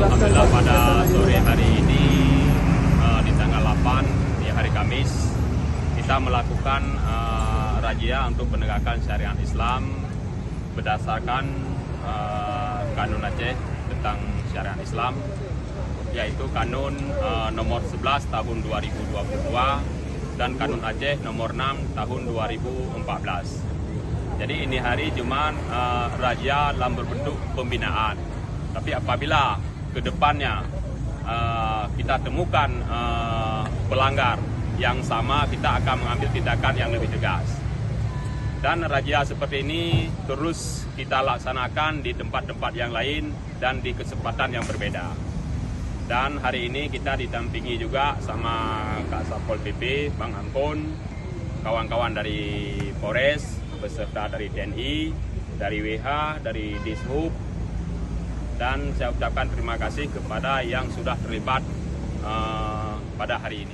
Alhamdulillah pada sore hari ini di tanggal 8 di hari Kamis kita melakukan razia untuk penegakan syariat Islam berdasarkan Kanun Aceh tentang syariat Islam, yaitu Kanun nomor 11 tahun 2022 dan Kanun Aceh nomor 6 tahun 2014. Jadi ini hari cuma razia dalam berbentuk pembinaan. Tapi apabila ke depannya kita temukan pelanggar yang sama, kita akan mengambil tindakan yang lebih tegas. Dan razia seperti ini terus kita laksanakan di tempat-tempat yang lain dan di kesempatan yang berbeda. Dan hari ini kita didampingi juga sama Kak Satpol PP, Bang Ampun, kawan-kawan dari Polres, beserta dari TNI, dari WH, dari Dishub, dan saya ucapkan terima kasih kepada yang sudah terlibat pada hari ini.